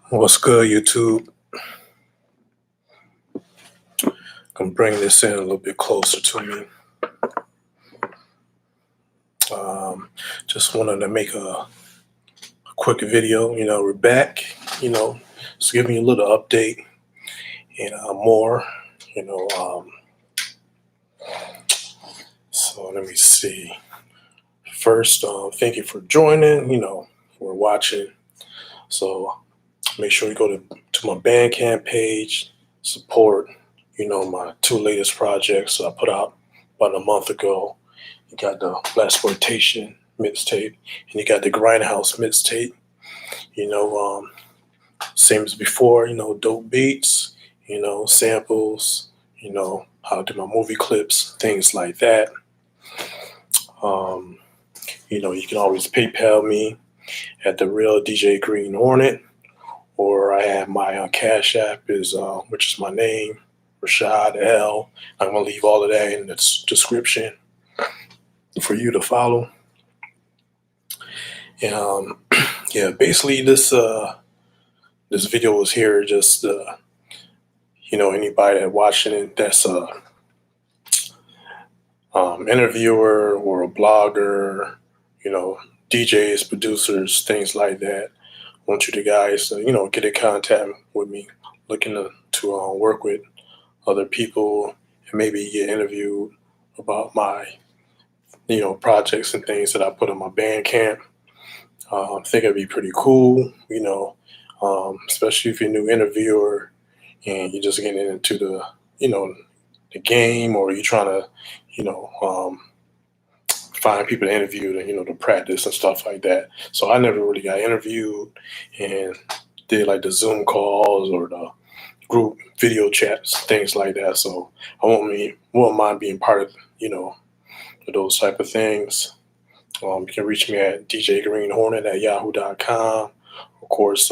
What's good, YouTube? Gonna bring this in a little bit closer to me. Um, just wanted to make a quick video. We're back. Just giving you a little update and more. You know, um, so let me see. First, thank you for joining. For watching. So make sure you go to my Bandcamp page, support. My two latest projects I put out about a month ago. You got the Blaxploitation mixtape, and you got the Grindhouse mixtape. Same as before. Dope beats. Samples. How to do my movie clips, things like that. Um, you can always PayPal me at the real DJ Green Hornet, or I have my Cash App which is my name, RashodL. I'm gonna leave all of that in the description for you to follow. And yeah, basically this video was here just anybody that watching it that's a interviewer or a blogger, you know, DJs, producers, things like that. I want you to guys get in contact with me, looking to work with other people and maybe get interviewed about my projects and things that I put on my Bandcamp. I think it'd be pretty cool, especially if you're a new interviewer and you're just getting into the game, or you're trying to, find people to interview to practice and stuff like that. So I never really got interviewed and did like the Zoom calls or the group video chats, things like that. So I won't mind being part of, those type of things. You can reach me at djgreenhornet@yahoo.com. Of course,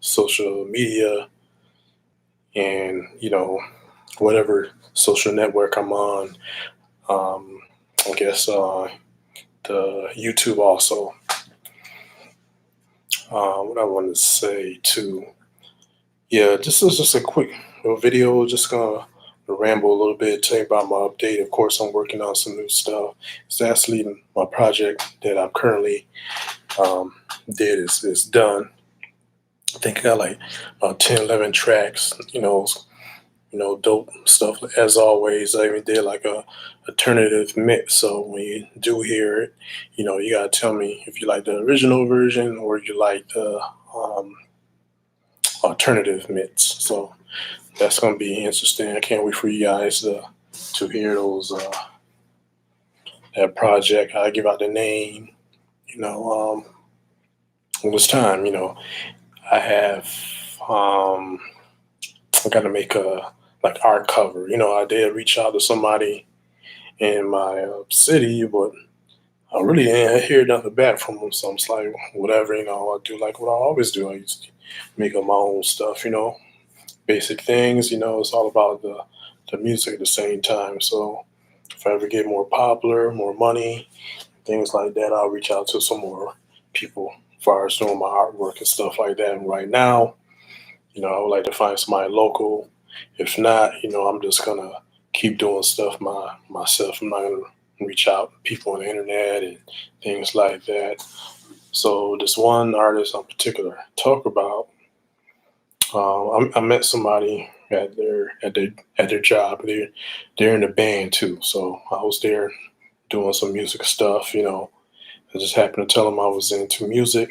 social media and, whatever social network I'm on. I guess the YouTube also. What I want to say too. Yeah, this is just a quick little video. Just gonna ramble a little bit, tell you about my update. Of course, I'm working on some new stuff. It's actually my project that I'm currently did is done. I think I got like about 10, 11 tracks, dope stuff. As always, I even did like a alternative mix. So when you do hear it, you gotta tell me if you like the original version or you like the alternative mix. So that's gonna be interesting. I can't wait for you guys to hear those that project. I give out the name. When it's time. I have I got to make a like art cover. I did reach out to somebody in my city, but I really didn't hear nothing back from them. So I'm just like, whatever. I do like what I always do. I used to make up my own stuff. Basic things. It's all about the music at the same time. So if I ever get more popular, more money, things like that, I'll reach out to some more people as far as doing my artwork and stuff like that. And right now, I would like to find somebody local. If not, I'm just gonna keep doing stuff myself. I'm not gonna reach out to people on the internet and things like that. So this one artist in particular talk about. I met somebody at their job. They're in the band too. So I was there doing some music stuff. I just happened to tell them I was into music.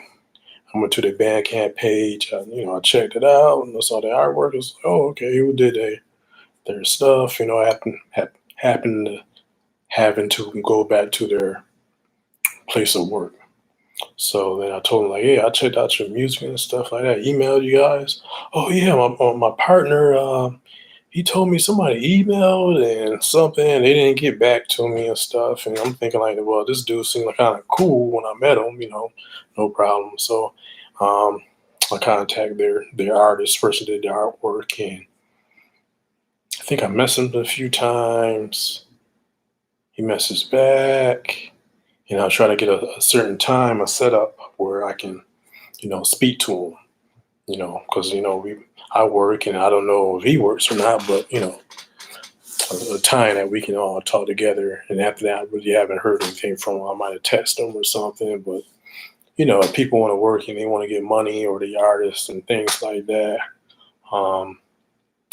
I went to their Bandcamp page. I checked it out and I saw the artwork. I was like, oh, okay, who did their stuff? I happened to having to go back to their place of work. So then I told them like, yeah, I checked out your music and stuff like that. Emailed you guys. Oh yeah, my partner. He told me somebody emailed and something. They didn't get back to me and stuff. And I'm thinking like, well, this dude seemed kind of cool when I met him. No problem. So I contacted their artist, person did their artwork, and I think I messaged him a few times. He messaged back. I try to get a certain time, a setup where I can, speak to him. because I work and I don't know if he works or not, but a time that we can all talk together. And after that, I really haven't heard anything from him. I might have texted him or something, but if people want to work and they want to get money or the artists and things like that, um,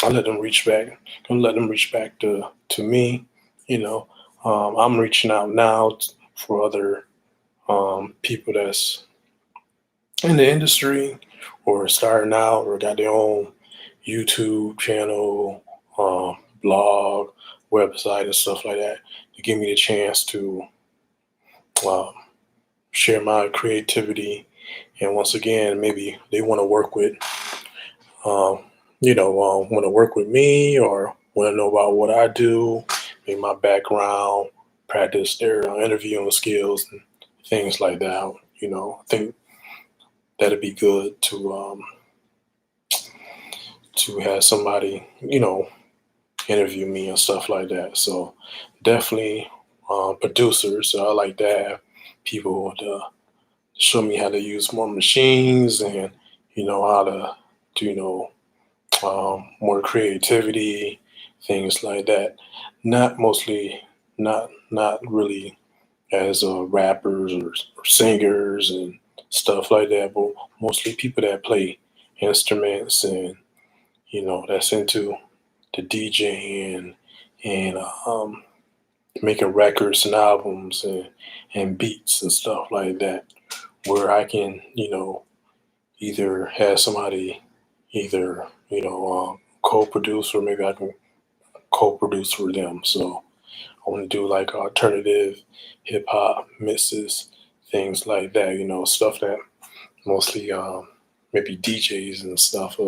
I let them reach back. I let them reach back to me. You know, I'm reaching out now for other people that's in the industry or starting out or got their own YouTube channel, blog, website, and stuff like that to give me the chance to um, share my creativity. And once again, maybe they want to work with, want to work with me or want to know about what I do, maybe my background, practice their interviewing skills and things like that. I think that'd be good to have somebody, interview me and stuff like that. So definitely producers. I like to have people to show me how to use more machines and how to do more creativity, things like that. Not mostly, not really as rappers or singers and stuff like that, but mostly people that play instruments and that's into the DJing and making records and albums and beats and stuff like that, where I can either have somebody either co-produce or maybe I can co-produce for them. So I want to do like alternative hip hop mixes, things like that. Stuff that mostly maybe DJs and stuff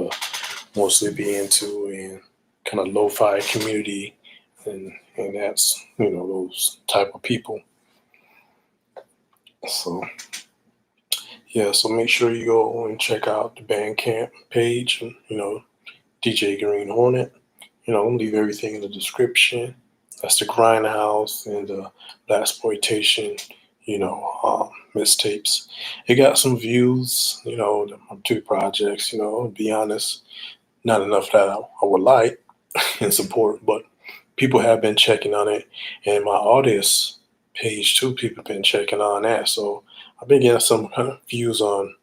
mostly be into and kind of lo-fi community and that's those type of people. So yeah, so make sure you go and check out the Bandcamp page, DJ Green Hornet. Leave everything in the description. That's the Grindhouse and the Blaxploitation, mixtapes. It got some views, on two projects, to be honest. Not enough that I would like and support, but people have been checking on it. And my audience page too, people have been checking on that. So I've been getting some kind of views on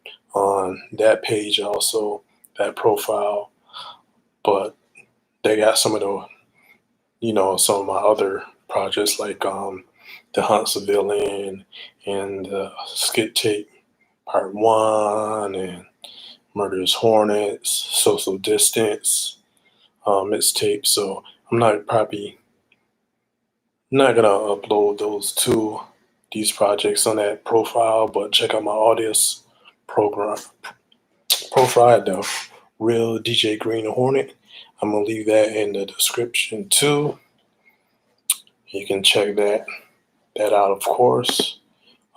that page also, that profile. But they got some of the some of my other projects like the Hunt's a Villain and Skit Tape Part 1 and Murderous Hornets, Social Distance mixtape. So I'm not gonna upload these projects on that profile, but check out my audience program profile, the Real DJ Green Hornet. I'm gonna leave that in the description too. You can check that out, of course.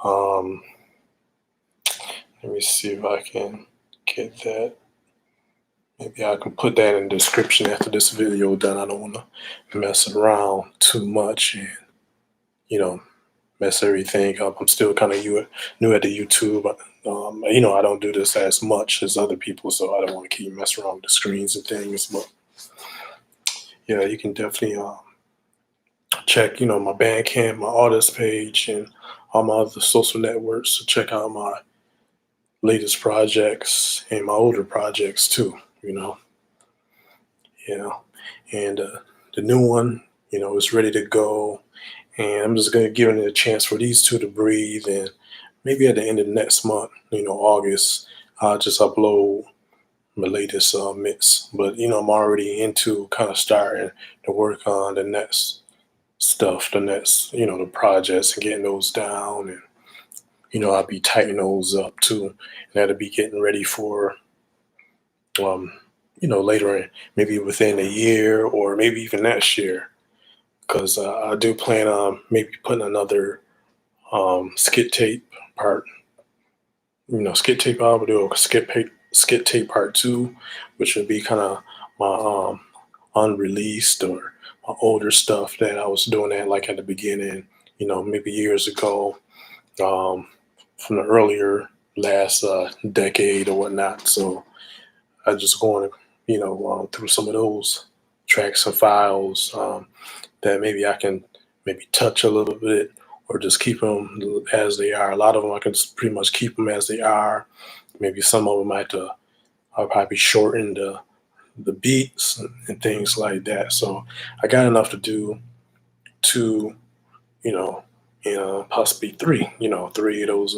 Um, Let me see if I can get that. Maybe I can put that in the description after this video done. I don't want to mess around too much and mess everything up. I'm still kind of new at the YouTube. I don't do this as much as other people, so I don't want to keep messing around with the screens and things. But yeah, you can definitely check, my Bandcamp, my artist page, and all my other social networks to check out my latest projects and my older projects too. Yeah, and the new one, is ready to go. And I'm just going to give it a chance for these two to breathe. And maybe at the end of next month, August, I'll just upload my latest mix. But, I'm already into kind of starting to work on the next stuff, the next, the projects and getting those down. And, I'll be tightening those up too. And that'll be getting ready for, later in, maybe within a year or maybe even next year. Because I do plan on maybe putting another skit tape part, skit tape. I would do a skit tape part 2, which would be kind of my unreleased or my older stuff that I was doing that like at the beginning, maybe years ago, from the earlier last decade or whatnot. So I just going, through some of those tracks and files that maybe I can maybe touch a little bit or just keep them as they are. A lot of them I can just pretty much keep them as they are. Maybe some of them I'll probably shorten the beats and things like that. So I got enough to do two, you know, possibly three, three of those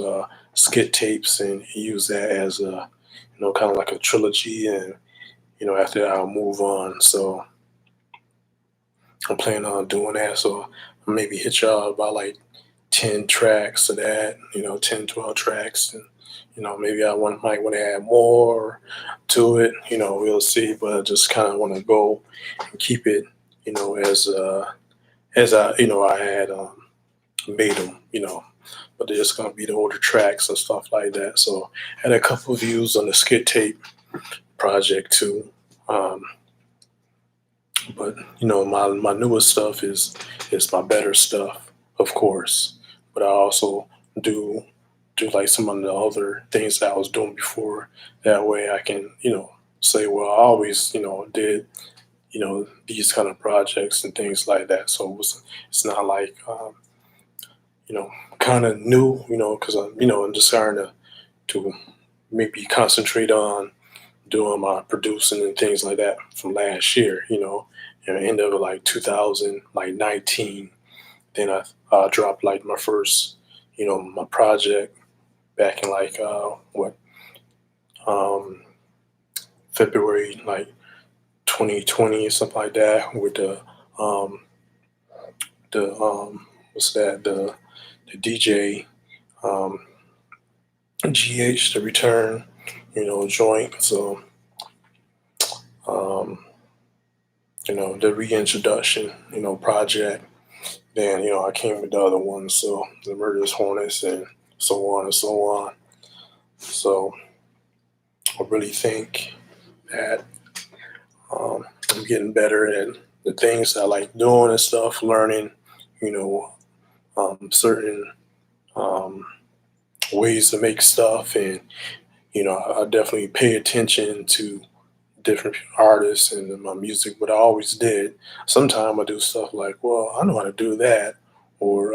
skit tapes and use that as a, kind of like a trilogy. And, after that, I'll move on. So I'm planning on doing that. So maybe hit y'all about like 10 tracks of that, 10, 12 tracks. And, maybe might want to add more to it, we'll see. But I just kind of want to go and keep it, as I had made them, but they're just going to be the older tracks and stuff like that. So I had a couple of views on the skit tape project too. But my newest stuff is my better stuff, of course. But I also do like some of the other things that I was doing before. That way I can say, well, I always did these kind of projects and things like that. So it's not like kind of new, because I'm just starting to maybe concentrate on doing my producing and things like that from last year, and end of like 2019. Then I dropped like my first, my project back in like um, February like 2020 or something like that with um, the what's that the DJ um, GH the return, joint. So um, the reintroduction, project. Then, I came with the other ones, so the Murderous Hornets and so on and so on. So I really think that I'm getting better at the things I like doing and stuff, learning, you know, certain um, ways to make stuff. And, I definitely pay attention to different artists and my music, but I always did. Sometimes I do stuff like, well, I know how to do that, or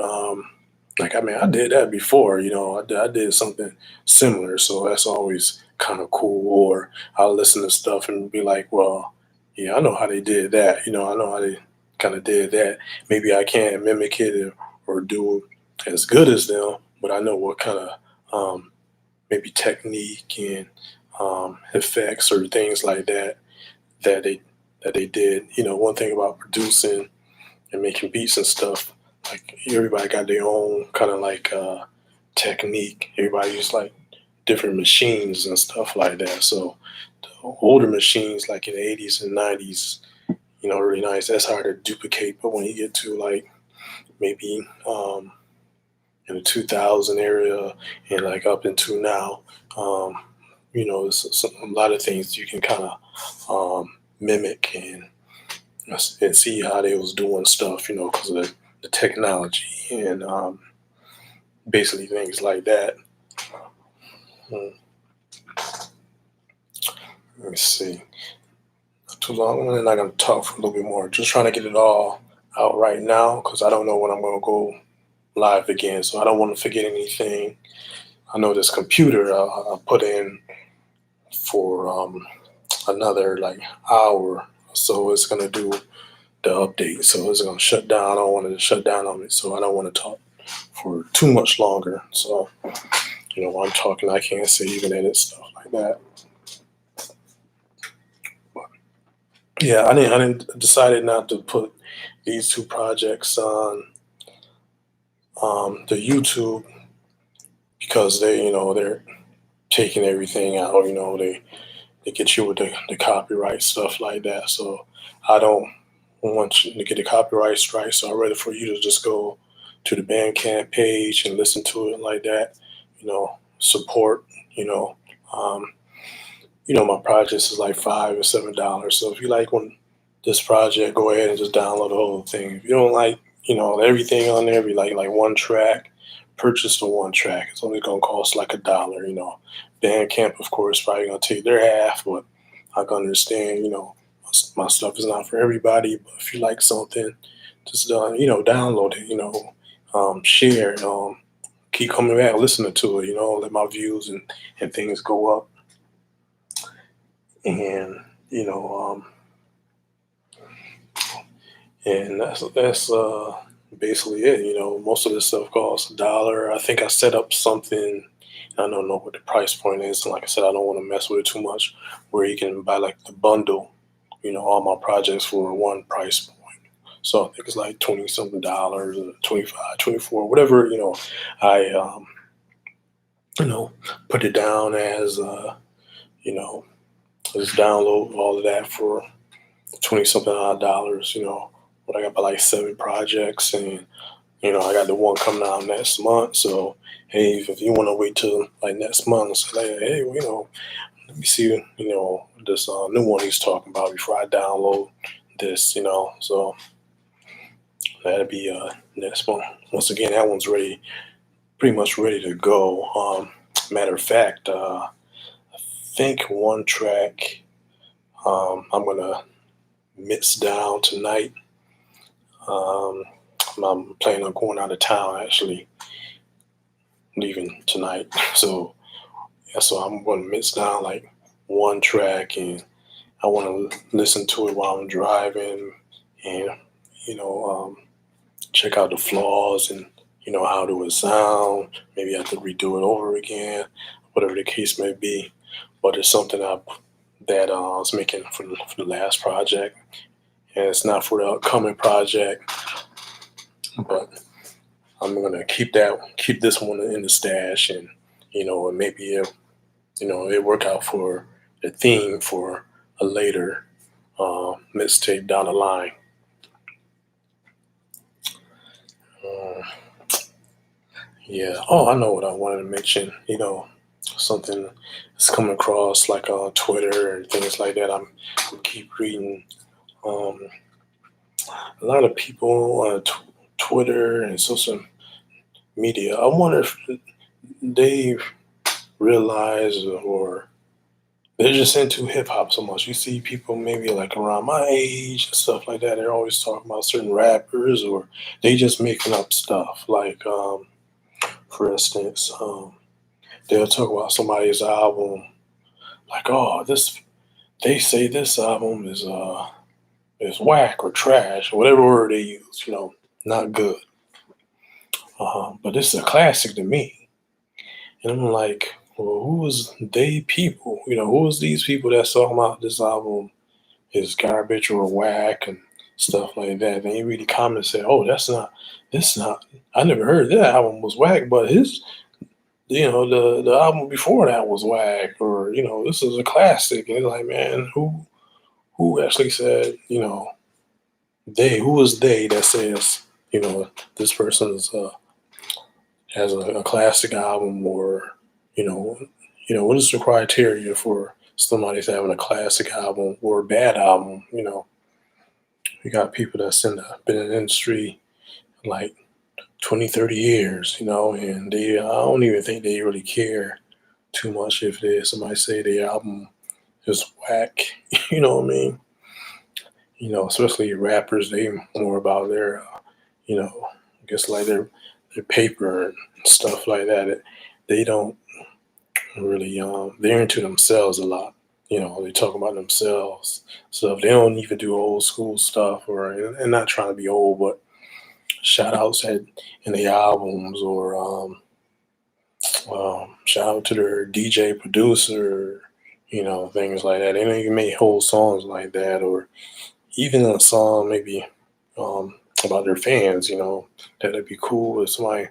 like I mean, I did that before. I did something similar, so that's always kind of cool. Or I'll listen to stuff and be like, well, yeah, I know how they did that. I know how they kind of did that. Maybe I can't mimic it or do as good as them, but I know what kind of maybe technique and effects or things like that that they did. One thing about producing and making beats and stuff, like everybody got their own kind of like technique. Everybody used like different machines and stuff like that. So the older machines, like in the 80s and 90s, really nice. That's hard to duplicate. But when you get to like maybe in the 2000 area and like up into now, it's a lot of things you can kind of mimic and see how they was doing stuff, because of the technology and basically things like that. Hmm, Let me see. Not too long. I'm not going to talk for a little bit more. Just trying to get it all out right now because I don't know when I'm going to go live again. So I don't want to forget anything. I know this computer I put in for another like hour. So it's going to do the update. So it's going to shut down. I don't want it to shut down on me. So I don't want to talk for too much longer. So, while I'm talking, I can't say even edit stuff like that. But yeah, I didn't decided not to put these two projects on the YouTube because they're taking everything out. They get you with the copyright stuff like that. So I don't want you to get a copyright strike. So I'd rather for you to just go to the Bandcamp page and listen to it like that. Support. Um, my projects is like $5 or $7. So if you like this project, go ahead and just download the whole thing. If you don't like, everything on there, be like one track, purchase the one track. It's only gonna cost like $1. Bandcamp, of course, probably gonna take their half, but I can understand, my stuff is not for everybody, but if you like something, just download it, share it, keep coming back, listening to it, let my views and things go up. And, you know, and that's basically it. Most of this stuff costs $1. I think I set up something. I don't know what the price point is, and like I said, I don't want to mess with it too much. Where you can buy like the bundle, all my projects for one price point. So I think it's like 20 something dollars, or 25, 24, whatever. I you know put it down as you know just download all of that for 20 something odd dollars. But I got about like 7 projects, and I got the one coming out next month. So hey, if you want to wait till like next month, say, hey, let me see, this new one he's talking about before I download this. So that'll be next month. Once again, that one's ready, pretty much ready to go. Matter of fact, I think one track I'm gonna mix down tonight. Um, I'm planning on going out of town actually, leaving tonight. So yeah, so I'm going to mix down like one track, and I want to listen to it while I'm driving, and you know, check out the flaws and how do it sound. Maybe I have to redo it over again, whatever the case may be. But it's something that I was making for the last project, and it's not for the upcoming project. But I'm gonna keep this one in the stash, and and maybe it work out for the theme for a later mixtape down the line. Uh, yeah. Oh, I know what I wanted to mention. Something that's coming across like on Twitter and things like that. I keep reading um, a lot of people on Twitter and social media. I wonder if they realize or they're just into hip hop so much. You see people maybe like around my age and stuff like that. They're always talking about certain rappers, or they just making up stuff. Like, for instance, they'll talk about somebody's album, like, oh, this. They say this album is whack or trash, or whatever word they use. Not good. But this is a classic to me, and I'm like, well, who is they people? Who is these people that's talking about this album is garbage or whack and stuff like that? Then you read the comments and say, "Oh, that's not. I never heard that album was whack, but the album before that was whack, or this is a classic." And it's like, man, who actually said, who is they that says, this person is has a classic album, or you know, what is the criteria for somebody's having a classic album or a bad album? We got people that's been in the industry like 20, 30 years, and I don't even think they really care too much if somebody say the album is whack. You know what I mean? Especially rappers, they more about their, I guess like their paper and stuff like that. They don't really, they're into themselves a lot. They talk about themselves. So if they don't even do old school stuff, or and not trying to be old, but shout outs in the albums, or shout out to their DJ producer, things like that. They don't even make whole songs like that, or even a song maybe about their fans. That'd be cool if somebody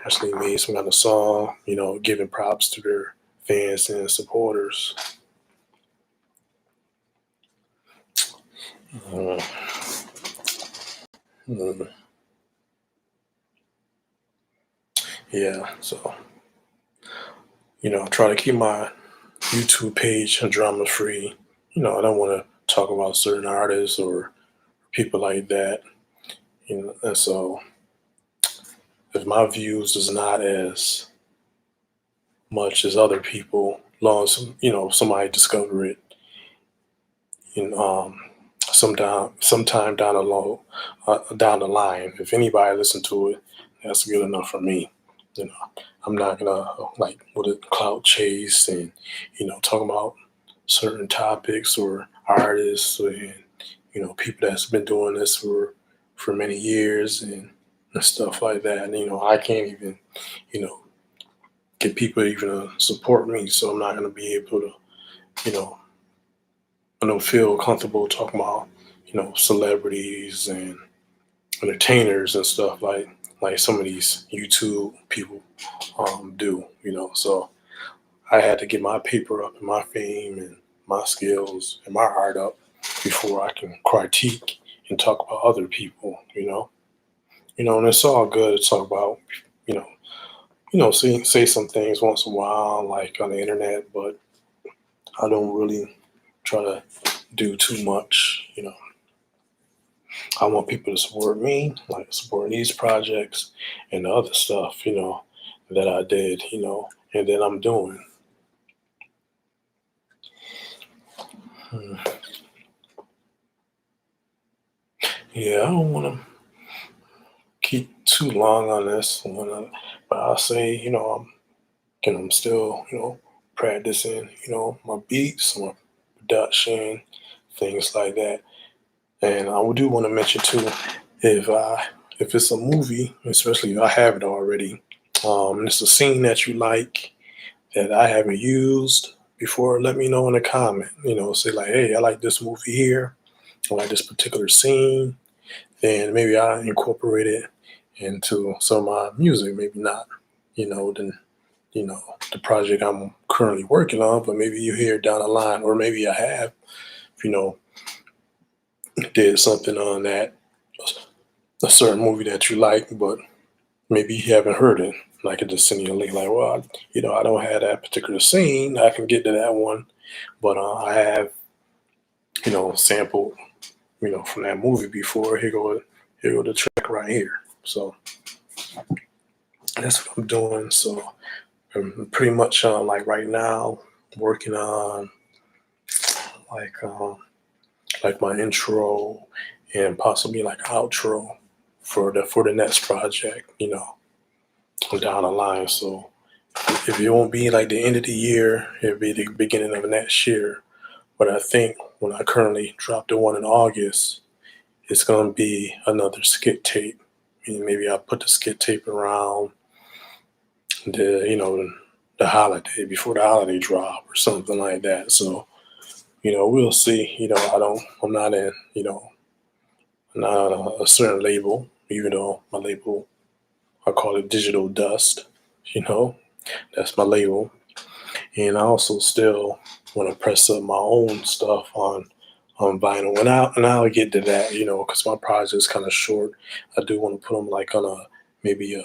actually made some kind of song, giving props to their fans and supporters. Uh, mm, yeah, so I try to keep my YouTube page drama free. I don't want to talk about certain artists or people like that. And so if my views is not as much as other people, long as somebody discover it, you know, sometime down the line. If anybody listen to it, that's good enough for me. You know, I'm not gonna like with a cloud chase and talk about certain topics or artists and people that's been doing this for many years and stuff like that. And I can't even you know get people even to support me, so I'm not gonna be able to you know I don't feel comfortable talking about celebrities and entertainers and stuff like some of these YouTube people do. So I had to get my paper up and my fame and my skills and my art up before I can critique and talk about other people. And it's all good to talk about. You know, say some things once in a while, like on the internet, but I don't really try to do too much. I want people to support me, like supporting these projects and the other stuff, that I did, and that I'm doing. Hmm. Yeah, I don't want to keep too long on this one, but I'll say, I'm still, practicing, my beats, my production, things like that. And I do want to mention too, if I if it's a movie, especially if I have it already, it's a scene that you like that I haven't used before, let me know in a comment. Say like, hey, I like this movie here, I like this particular scene, and maybe I incorporate it into some of my music. Maybe not, then the project I'm currently working on, but maybe you hear it down the line, or maybe I have, you know, did something on that a certain movie that you like, but maybe you haven't heard it. And I could just send you a link, like, well, I don't have that particular scene. I can get to that one, but I have, sampled, from that movie before. Here go the track right here. So that's what I'm doing. So I'm pretty much like right now working on like my intro and possibly like outro for the next project. Down the line. So if it won't be like the end of the year, it'll be the beginning of next year. But I think when I currently drop the one in August, it's gonna be another skit tape. And maybe I'll put the skit tape around the holiday, before the holiday drop or something like that. So, we'll see. I'm not in, not on a certain label, even though my label, I call it Digital Dust, you know, that's my label. And I also still want to press up my own stuff on vinyl, and I'll get to that, because my project's kind of short. I do want to put them like on a maybe a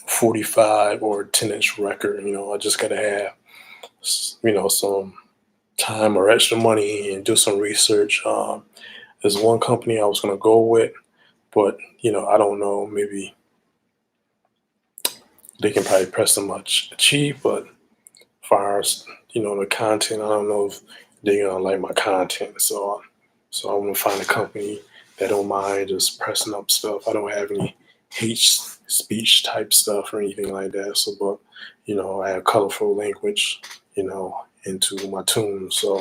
45 or 10-inch record. I just gotta have some time or extra money and do some research. There's one company I was gonna go with, but I don't know. Maybe they can probably press them much cheap, but far as the content, I don't know if they're gonna like my content. So I want to find a company that don't mind just pressing up stuff. I don't have any hate speech type stuff or anything like that. So, but I have colorful language, into my tunes. So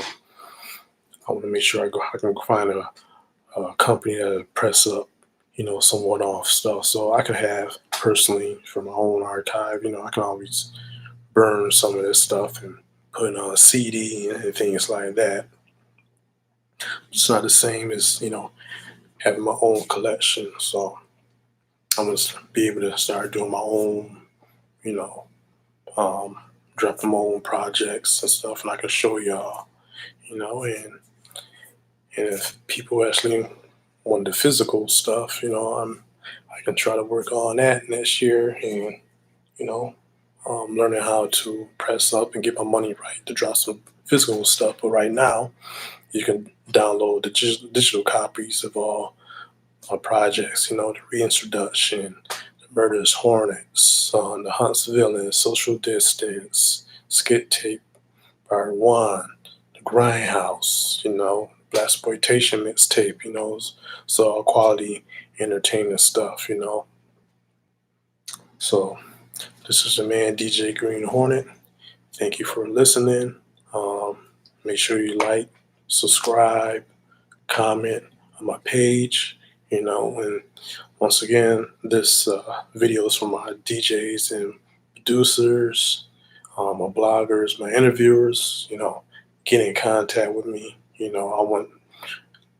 I want to make sure I can find a company that press up, some one-off stuff. So I can have personally for my own archive. I can always burn some of this stuff and put it on a CD and things like that. It's not the same as having my own collection. So I'm gonna be able to start doing my own, you know, um, dropping my own projects and stuff, and I can show y'all, and if people actually want the physical stuff, I can try to work on that next year, and you know, learning how to press up and get my money right to drop some physical stuff. But right now, you can download the digital copies of all my projects, the reintroduction, the Murderous Hornets, the Huntsville, Social Distance, Skit Tape, Part 1, the Grindhouse, blaxploitation mixtape. It's all quality entertainment stuff. So this is the man DJ Green Hornet. Thank you for listening. Um, Make sure you like, subscribe, comment on my page. And once again, this video is for my DJs and producers, my bloggers, my interviewers. Get in contact with me. I want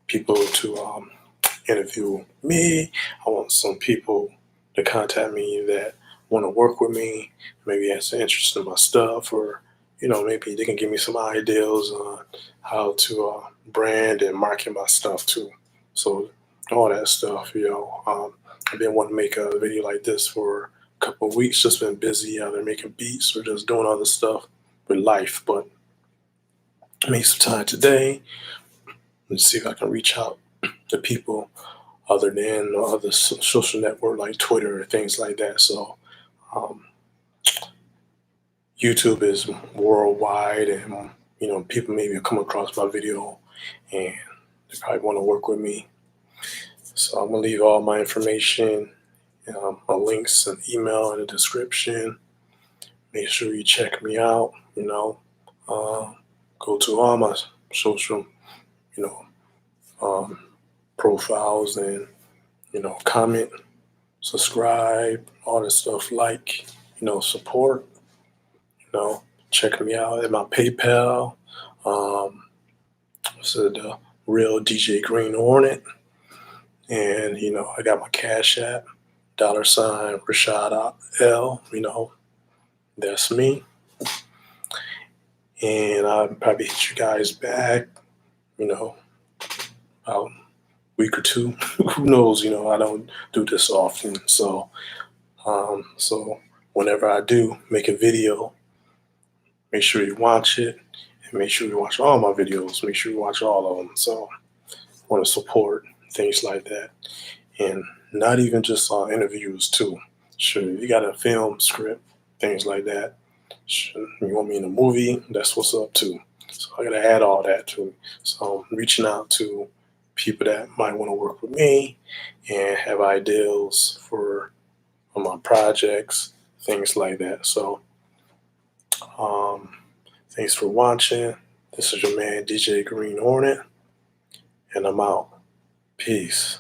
people to interview me. I want some people to contact me that want to work with me, maybe has an interest in my stuff, or maybe they can give me some ideas on how to brand and market my stuff too. So all that stuff. I've been wanting to make a video like this for a couple of weeks. Just been busy either making beats or just doing other stuff with life, but I made some time today. Let's see if I can reach out to people other than other social network like Twitter or things like that. So um, YouTube is worldwide, and people maybe come across my video and they probably want to work with me. So I'm gonna leave all my information, my links and email in the description. Make sure you check me out. Go to all my social, you know, um, profiles and comment, subscribe, all this stuff. Like, support. Check me out at my PayPal. So the real DJ Green Hornet, and I got my Cash App, $RashodL. That's me, and I'll probably hit you guys back. About a week or two. Who knows? I don't do this often, so whenever I do make a video, make sure you watch it, and make sure you watch all my videos. Make sure you watch all of them. So I want to support things like that, and not even just interviews too. Sure, you got a film script, things like that. Sure, you want me in a movie? That's what's up too. So I gotta add all that too. So I'm reaching out to people that might want to work with me and have ideas for my projects, things like that. So thanks for watching. This is your man DJ Green Hornet, and I'm out. Peace.